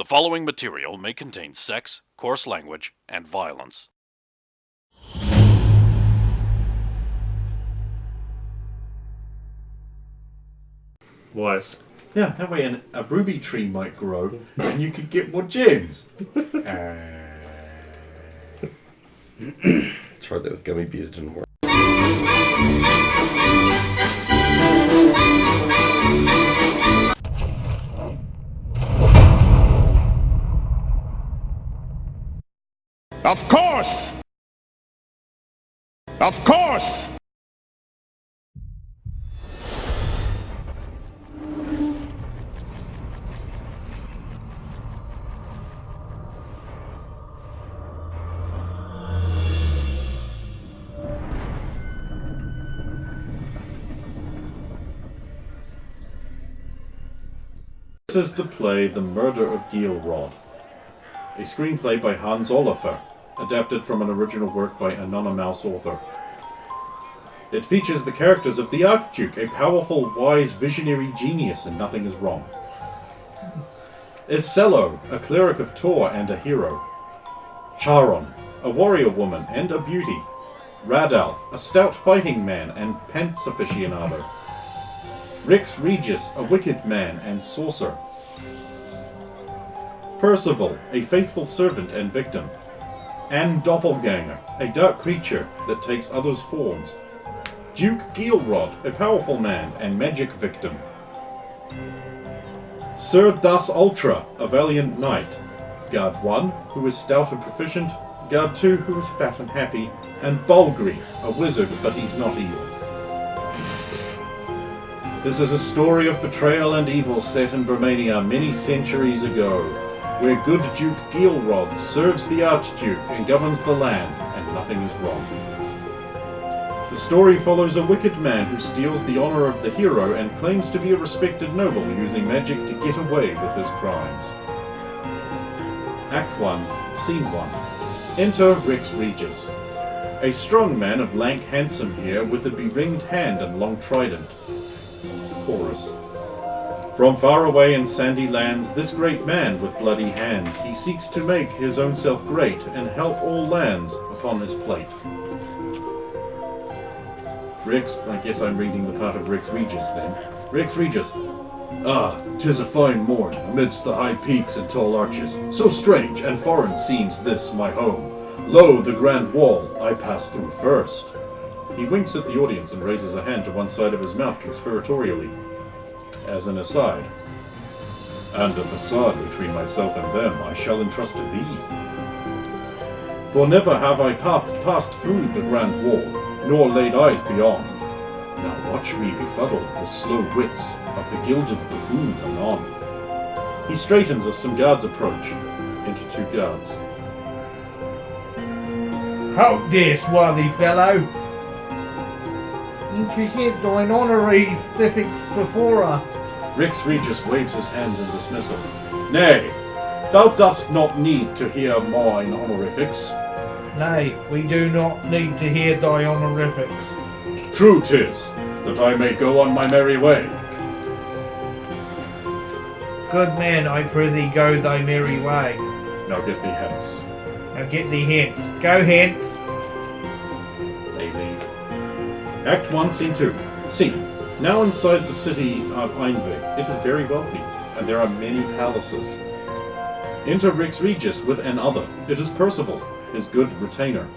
following material may contain sex, coarse language, and violence. Wise. Yeah, that way a ruby tree might grow and you could get more gems. Tried that with gummy bears, didn't work. Of course! Of course! This is the play The Murder of Jor-Karroc, a screenplay by Hans Oliver, adapted from an original work by anonymous author. It features the characters of the Archduke, a powerful, wise, visionary genius, and nothing is wrong. Isello, a cleric of Tor and a hero. Charon, a warrior woman and a beauty. Radalf, a stout fighting man and pants aficionado. Rex Regis, a wicked man and sorcerer. Percival, a faithful servant and victim. And Doppelganger, a dark creature that takes others' forms. Duke Jor-Karroc, a powerful man and magic victim. Sir Das Ultra, a valiant knight. Guard 1, who is stout and proficient. Guard 2, who is fat and happy. And Bulgrief, a wizard, but he's not evil. This is a story of betrayal and evil set in Bermania many centuries ago, where good Duke Jor-Karroc serves the Archduke and governs the land, and nothing is wrong. The story follows a wicked man who steals the honor of the hero and claims to be a respected noble using magic to get away with his crimes. Act 1, Scene 1. Enter Rex Regis, a strong man of lank, handsome hair with a beringed hand and long trident. Chorus. From far away in sandy lands, this great man with bloody hands, he seeks to make his own self great and help all lands upon his plate. Rex, I guess I'm reading the part of Rex Regis then. Rex Regis. Ah, 'tis a fine morn, amidst the high peaks and tall arches. So strange and foreign seems this my home. Lo, the grand wall I pass through first. He winks at the audience and raises a hand to one side of his mouth conspiratorially, as an aside. And a facade between myself and them I shall entrust to thee. For never have I passed through the grand wall, nor laid eyes beyond. Now watch me befuddle the slow wits of the gilded buffoons anon. He straightens as some guards approach. Enter 2 guards. Halt, dear swarthy fellow! You present thine honorary certificates before us. Rex Regis waves his hand in dismissal. Nay, thou dost not need to hear mine honorifics. Nay, we do not need to hear thy honorifics. True 'tis, that I may go on my merry way. Good man, I prithee go thy merry way. Now get thee hence. Now get thee hence. Go hence. They leave. Act 1, Scene 2. Scene. Now inside the city of Einvig, it is very wealthy, and there are many palaces. Enter Rex Regis with another. It is Percival, his good retainer.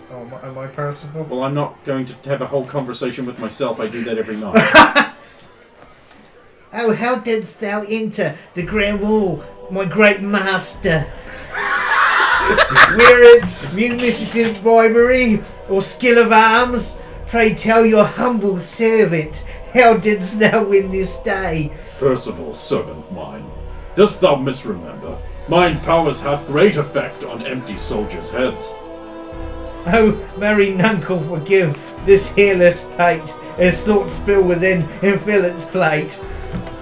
Oh, am I Percival? Well, I'm not going to have a whole conversation with myself. I do that every night. Oh, how didst thou enter the grand wall, my great master? Were it munificent bribery or skill of arms? Pray tell your humble servant, how didst thou win this day? Percival, servant mine, dost thou misremember? Mine powers hath great effect on empty soldiers' heads. Oh, marry nuncle forgive this hairless pate, as thoughts spill within and fill its plate.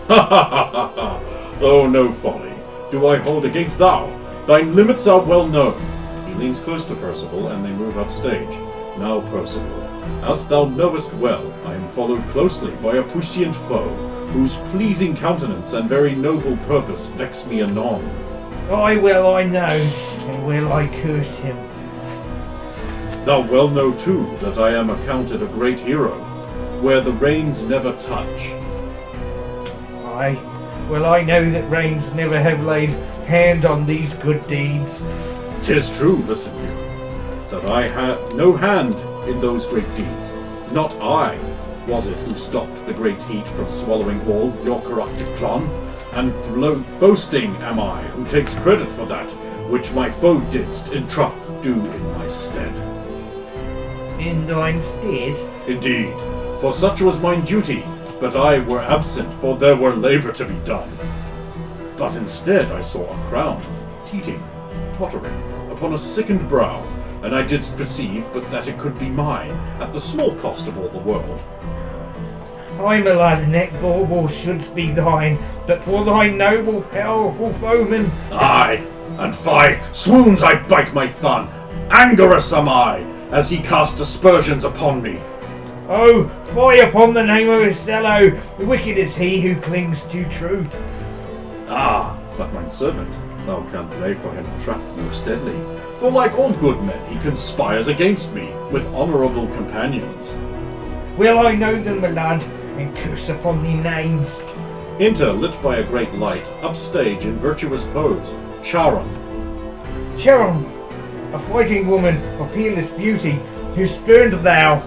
Ha ha ha ha ha! Oh, no folly do I hold against thou. Thine limits are well known. He leans close to Percival, and they move upstage. Now, Percival, as thou knowest well, I am followed closely by a puissant foe, whose pleasing countenance and very noble purpose vex me anon. I well I know, and well I curse him. Thou well know too that I am accounted a great hero, where the reins never touch. Well I know that reins never have laid hand on these good deeds. 'Tis true, listen you, that I had no hand in those great deeds. Not I was it who stopped the great heat from swallowing all Jor-Karroc to Clon, and boasting am I who takes credit for that which my foe didst in troth do in my stead. In thine stead? Indeed, for such was mine duty, but I were absent, for there were labour to be done. But instead I saw a crown, teeting, tottering, upon a sickened brow, and I didst perceive but that it could be mine, at the small cost of all the world. Aye, my lad, and that bauble shouldst be thine, but for thy noble, powerful foeman. Aye, and fie, swoons I bite my thumb, angerous am I, as he cast aspersions upon me. Oh, fie upon the name of Isello, wicked is he who clings to truth. Ah, but mine servant, thou canst lay for him a trap most deadly, for like all good men he conspires against me, with honourable companions. Well I know them, my lad, and curse upon the names. Enter, lit by a great light, upstage in virtuous pose, Charon. Sharon, a fighting woman of peerless beauty, who spurned thou.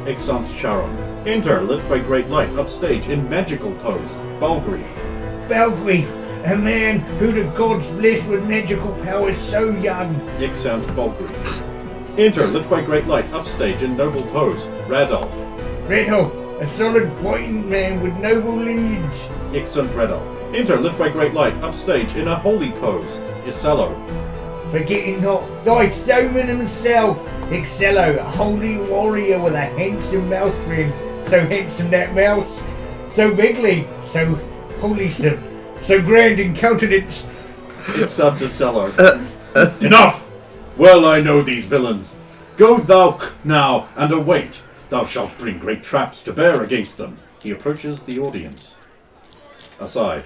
Exeunt Charon. Enter, lit by great light, upstage in magical pose, Balgrief. Balgrief, a man who the gods blessed with magical powers so young. Exeunt Balgrief. Enter, lit by great light, upstage in noble pose, Radolf. Redolf, a solid fighting man with noble lineage. Exeunt Radolf. Enter, lit by great light, upstage in a holy pose, Isello. Forgetting not thy foeman himself, Isello, a holy warrior with a handsome mouse friend. So handsome that mouse, so bigly, so wholesome, so grand in countenance. Exeunt Isello. Enough! Well I know these villains. Go thou now, and await. Thou shalt bring great traps to bear against them. He approaches the audience. Aside.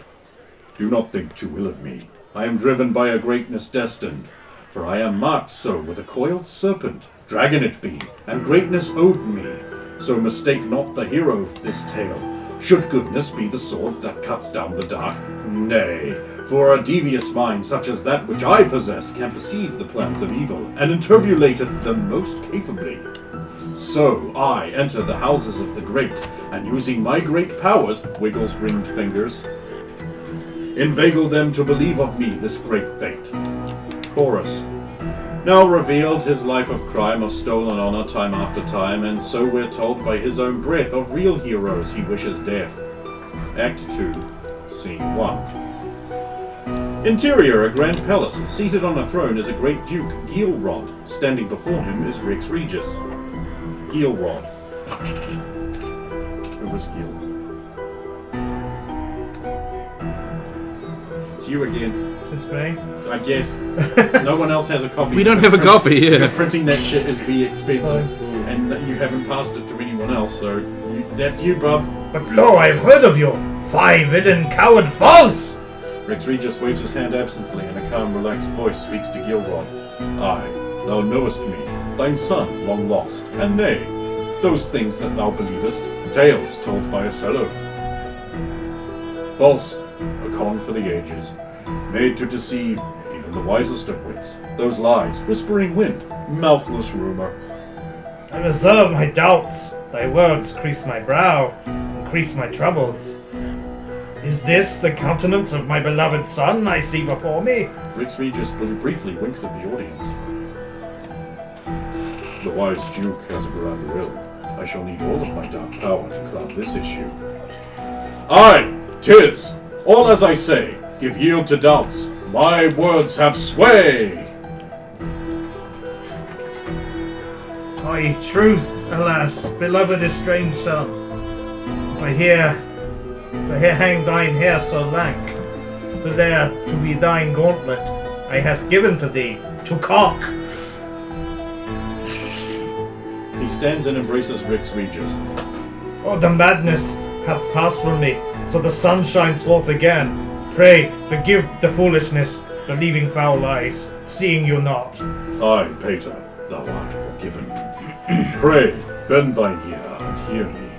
Do not think too ill of me. I am driven by a greatness destined. For I am marked so with a coiled serpent, dragon it be, and greatness owed me. So mistake not the hero of this tale. Should goodness be the sword that cuts down the dark? Nay, for a devious mind such as that which I possess can perceive the plans of evil, and interpolateth them most capably. So I enter the houses of the great, and using my great powers, Wiggles ringed fingers, inveigle them to believe of me this great fate. Chorus. Now revealed his life of crime, of stolen honor time after time, and so we're told by his own breath of real heroes he wishes death. Act 2, Scene 1. Interior, a grand palace. Seated on a throne is a great duke, Gilrod. Standing before him is Rex Regis. Gilrod. Who was Gil? It's you again. That's me. I guess no one else has a copy. We don't have a copy, yeah. Because printing that shit is very expensive, and that you haven't passed it to anyone else, so that's you, bub. But lo, I've heard of you, fie villain, coward, false! Rex Regis waves his hand absently, and a calm, relaxed voice speaks to Gilrod. Aye, thou knowest me, thine son, long lost, and nay, those things that thou believest, tales told by a cello. False, a con for the ages, made to deceive even the wisest of wits. Those lies, whispering wind, mouthless rumor. I reserve my doubts, thy words crease my brow, increase my troubles. Is this the countenance of my beloved son I see before me? Rex Regis briefly winks at the audience. The wise Duke has a grand will. I shall need all of my dark power to cloud this issue. Aye, 'tis! All as I say, give yield to doubts. My words have sway! Aye, truth, alas, beloved estranged son. For here hang thine hair so lank, for there to be thine gauntlet I hath given to thee, to cock. He stands and embraces Rex Regis. Oh, the madness hath passed from me, so the sun shines forth again. Pray, forgive the foolishness, believing foul lies, seeing you not. Aye, Peter, thou art forgiven. Pray, bend thine ear and hear me.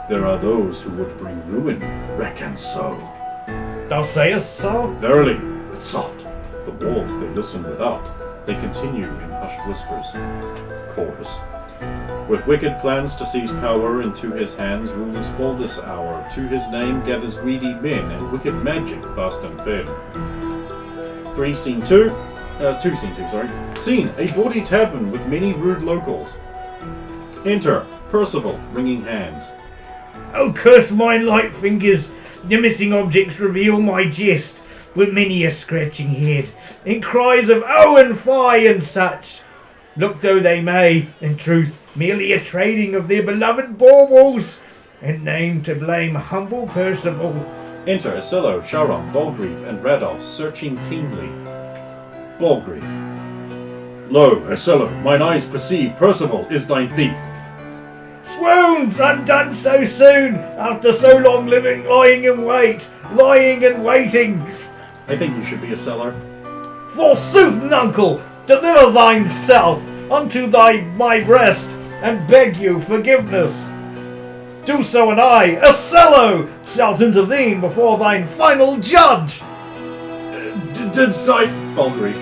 There are those who would bring ruin, wreck and sow. Thou sayest so? Verily, but soft. The wolves, they listen without. They continue in hushed whispers. Chorus. With wicked plans to seize power into his hands, rulers fall this hour. To his name gathers greedy men, and wicked magic fast and fair. 2 scene 2, sorry. Scene, a bawdy tavern with many rude locals. Enter, Percival, wringing hands. Oh, curse my light fingers! The missing objects reveal my jest, with many a scratching head, in cries of "Oh and fie" and such. Look though they may, in truth, merely a trading of their beloved baubles, and name to blame humble Percival. Enter Isillo, Charon, Balgreaf, and Radolf, searching keenly. Balgreaf. Lo, Isillo, mine eyes perceive Percival is thine thief. Swoons, undone so soon, after so long lying in waiting. I think you should be a seller. Forsooth, nuncle, deliver thine self unto my breast, and beg you forgiveness. Do so, and I, Isillo, shalt intervene before thine final judge. Didst I, Balgreaf?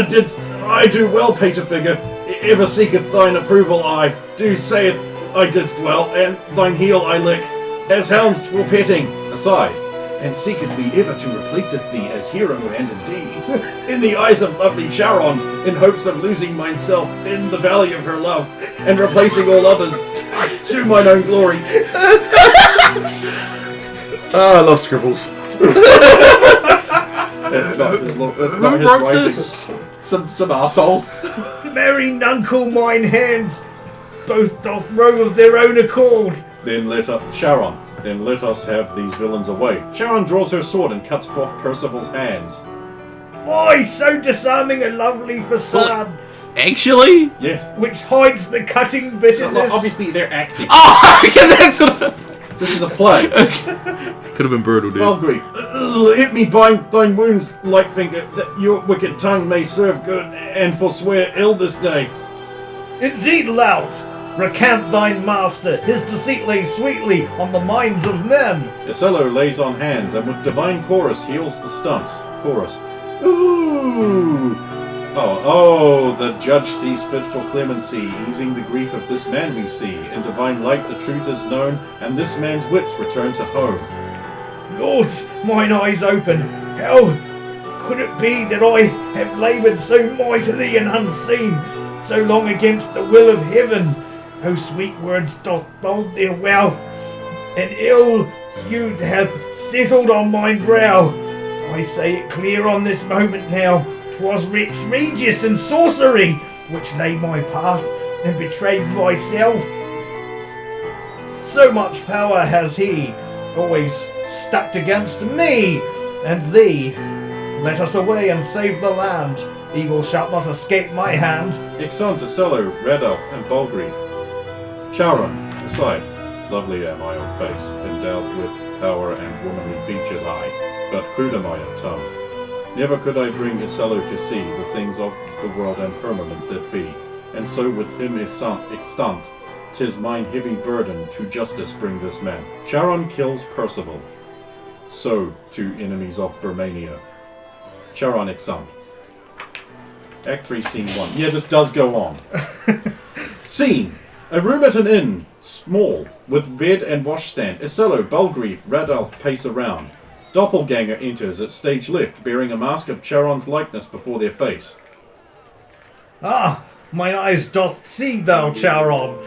Didst I do well, Paterfigure? Ever seeketh thine approval I, do saith I didst well, and thine heel I lick, as hounds twere petting, aside, and seeketh me ever to replaceth thee as hero and in deeds, in the eyes of lovely Charon, in hopes of losing myself in the valley of her love, and replacing all others to mine own glory. Ah, I love scribbles. That's not his Who wrote writing. this? Some assholes. Merry nuncle, mine hands, both doth row of their own accord. Then let us have these villains away. Charon draws her sword and cuts off Percival's hands. Why, so disarming a lovely facade, Actually? Yes. which hides the cutting bitterness. Obviously, they're acting. Oh, yeah, that's what This is a play. could have been brutal, dude. Balgreaf, hit me bind thine wounds, Lightfinger, that your wicked tongue may serve good, and forswear ill this day. Indeed, lout, recant thine master, his deceit lays sweetly on the minds of men. Isillo lays on hands, and with divine chorus heals the stumps. Chorus. Ooh! Oh, the judge sees fit for clemency, easing the grief of this man we see. In divine light the truth is known, and this man's wits return to home. Lord, mine eyes open. How could it be that I have laboured so mightily and unseen, so long against the will of heaven? Oh, sweet words doth bold their wealth, and ill feud hath settled on mine brow. I say it clear on this moment now, 'twas Rex Regis and sorcery which laid my path and betrayed myself. So much power has he, always stacked against me and thee. Let us away and save the land. Evil shall not escape my hand. Ixon, Isillo, Radolf, and Balgreaf. Charon, aside. Lovely am I of face, endowed with power and womanly features I, but crude am I of tongue. Never could I bring Isillo to see the things of the world and firmament that be, and so with him extant, 'tis mine heavy burden to justice bring this man. Charon kills Percival. So to enemies of Bermania. Charon exeunt. Act 3, Scene 1. Yeah, this does go on. Scene. A room at an inn, small, with bed and washstand. Isillo, Balgreaf, Radolf pace around. Doppelganger enters at stage left, bearing a mask of Charon's likeness before their face. Ah, mine eyes doth see thou, Charon.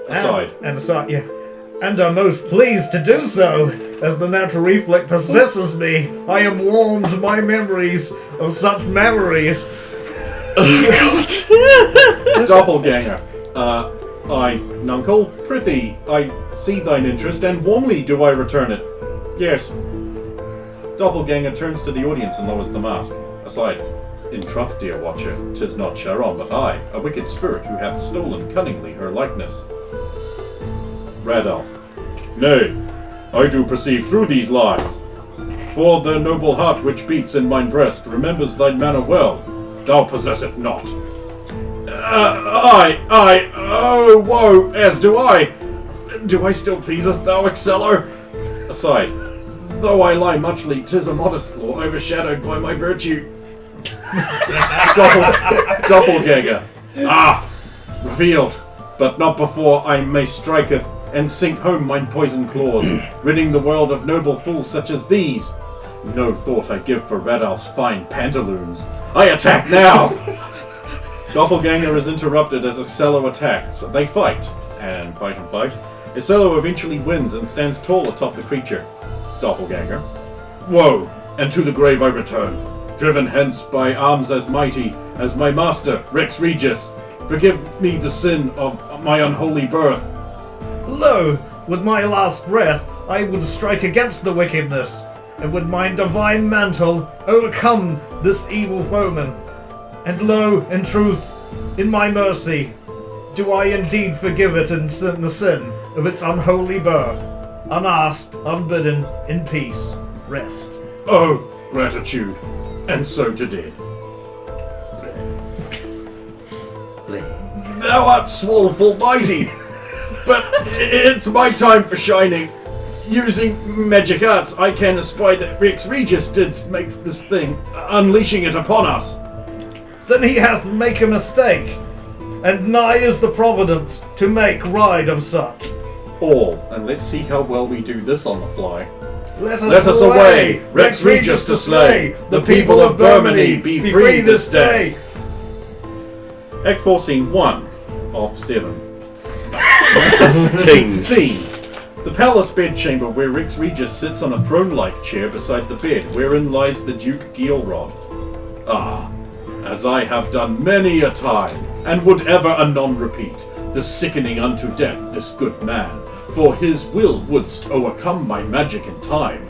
Aside. And aside, yeah. And are most pleased to do so, as the natural reflex possesses me. I am warmed by memories of such memories. Doppelganger. I, nuncle, prithee, I see thine interest, and warmly do I return it. Yes. Doppelganger turns to the audience and lowers the mask. Aside. In troth, dear watcher, 'tis not Charon, but I, a wicked spirit who hath stolen cunningly her likeness. Radolf. Nay, I do perceive through these lies. For the noble heart which beats in mine breast remembers thy manner well. Thou possess it not. Oh, woe, as do I. Do I still pleaseth thou, Exceller? Aside, though I lie muchly, 'tis a modest flaw, overshadowed by my virtue. Doppelganger. Revealed, but not before I may striketh and sink home mine poison claws, ridding the world of noble fools such as these. No thought I give for Radolf's fine pantaloons. I attack now! Doppelganger is interrupted as Excello attacks. They fight, and fight. Excello eventually wins and stands tall atop the creature. Doppelganger. Woe, and to the grave I return, driven hence by arms as mighty as my master, Rex Regis. Forgive me the sin of my unholy birth. Lo, with my last breath, I would strike against the wickedness, and with my divine mantle overcome this evil foeman. And lo, in truth, in my mercy, do I indeed forgive it in the sin of its unholy birth, unasked, unbidden, in peace, rest. Oh, gratitude, and so to did. Thou art swolful mighty, but it's my time for shining. Using magic arts, I can espy that Rex Regis did make this thing, unleashing it upon us. Then he hath make a mistake, and nigh is the providence to make ride of such. All, and let's see how well we do this on the fly. Let us away, Rex Regis to slay, the people of Burmany be free this day. Act 4, Scene 1 of 7. Scene. The palace bedchamber where Rex Regis sits on a throne-like chair beside the bed, wherein lies the Duke Gielrod. As I have done many a time, and would ever anon repeat, the sickening unto death this good man, for his will wouldst overcome my magic in time.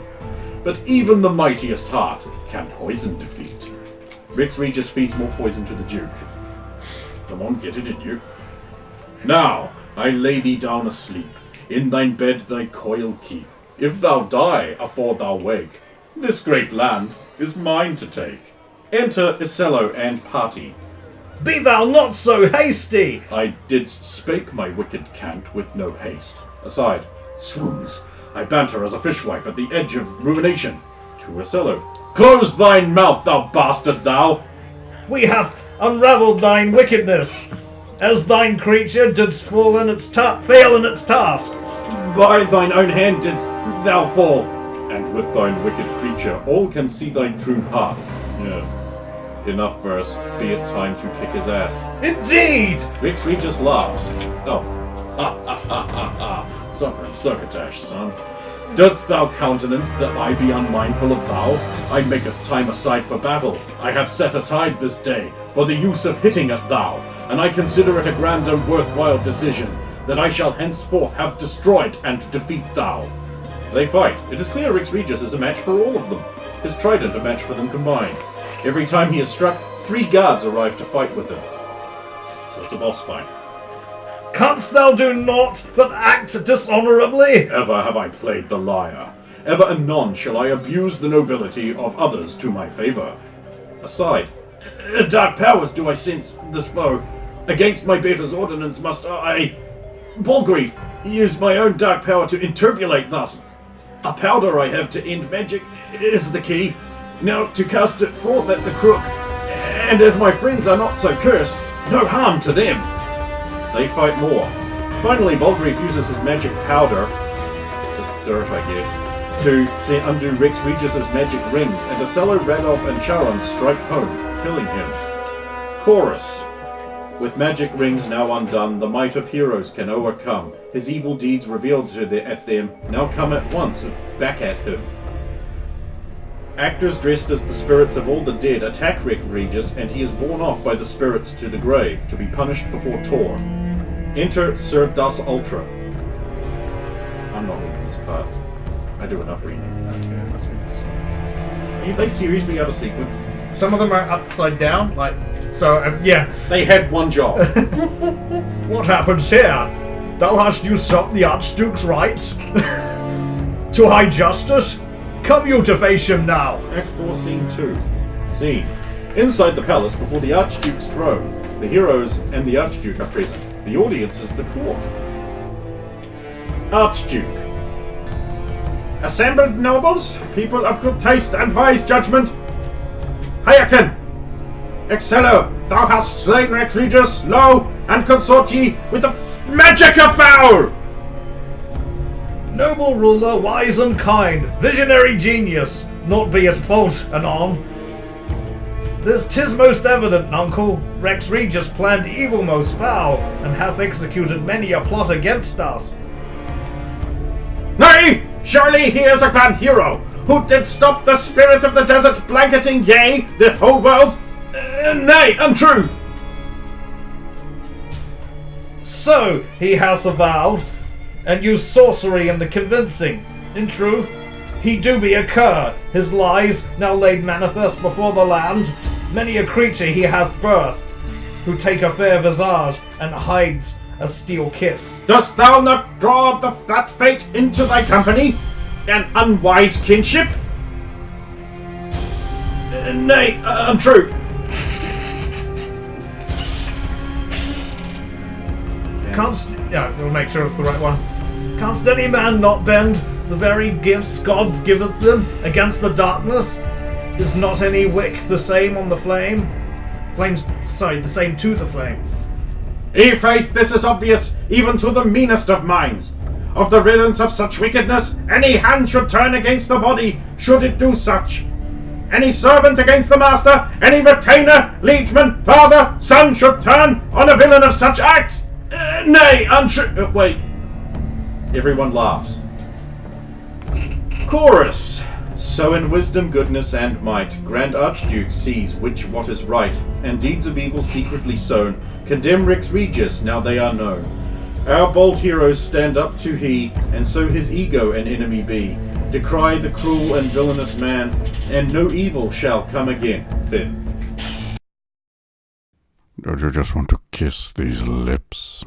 But even the mightiest heart can poison defeat. Rex Regis feeds more poison to the Duke. Come on, get it in you. Now, I lay thee down asleep. In thine bed thy coil keep. If thou die afore thou wake, this great land is mine to take. Enter Excello and party. Be thou not so hasty! I didst spake my wicked cant with no haste. Aside, swoons. I banter as a fishwife at the edge of ruination. To Excello. Close thine mouth, thou bastard, thou! We hath unravelled thine wickedness, as thine creature didst fail in its task. By thine own hand didst thou fall, and with thine wicked creature all can see thy true heart. Yes. Enough verse, be it time to kick his ass. Indeed! Rex Regis laughs. Oh. Ha. Suffering succotash, son. Dost thou countenance that I be unmindful of thou? I make a time aside for battle. I have set a tide this day for the use of hitting at thou, and I consider it a grand and worthwhile decision that I shall henceforth have destroyed and defeat thou. They fight. It is clear Rex Regis is a match for all of them. His trident a match for them combined. Every time he is struck, 3 guards arrive to fight with him. So it's a boss fight. Canst thou do naught but act dishonourably? Ever have I played the liar. Ever anon shall I abuse the nobility of others to my favour. Aside, dark powers do I sense this foe. Against my better's ordinance must I, Balgrief, use my own dark power to interpolate thus. A powder I have to end magic is the key. Now to cast it forth at the crook, and as my friends are not so cursed, no harm to them. They fight more. Finally, Balgrief uses his magic powder, just dirt I guess, to undo Rex Regis's magic rings, and Excello, Radolf, and Charon strike home, killing him. Chorus. With magic rings now undone, the might of heroes can overcome. His evil deeds revealed at them now come at once back at him. Actors dressed as the spirits of all the dead attack Rex Regis, and he is borne off by the spirits to the grave, to be punished before Tor. Enter Sir Das Ultra. I'm not reading this part. I do enough reading. Okay, let's read this one. Are they seriously out of sequence? Some of them are upside down, yeah. They had one job. What happens here? Thou hast usurped the Archduke's rights? To high justice? Come you to face him now. Act 4, Scene 2. Scene. Inside the palace before the Archduke's throne. The heroes and the Archduke are present. The audience is the court. Archduke. Assembled nobles, people of good taste and wise judgment. Hayakin! Excello, thou hast slain Rex Regis, lo, and consort ye with the magic of foul! Noble ruler, wise and kind, visionary genius, not be at fault anon. Tis most evident, nuncle, Rex Regis planned evil most foul, and hath executed many a plot against us. Nay, surely he is a grand hero, who did stop the spirit of the desert blanketing, yea, the whole world? Nay, untrue! So he hath avowed, and used sorcery in the convincing. In truth, he do be a cur, his lies now laid manifest before the land. Many a creature he hath birthed, who take a fair visage and hides a steel kiss. Dost thou not draw that fate into thy company? An unwise kinship? Nay, untrue. We'll make sure it's the right one. Canst any man not bend the very gifts God giveth them against the darkness? Is not any wick the same on the flame? The same to the flame. Faith, this is obvious, even to the meanest of minds. Of the riddance of such wickedness, any hand should turn against the body, should it do such. Any servant against the master, any retainer, liegeman, father, son should turn on a villain of such acts. Nay, untrue. Wait. Everyone laughs. Chorus. So in wisdom, goodness, and might, Grand Archduke sees what is right, and deeds of evil secretly sown condemn Rex Regis now they are known. Our bold heroes stand up to he, and so his ego an enemy be. Decry the cruel and villainous man, and no evil shall come again. Finn. Don't you just want to kiss these lips?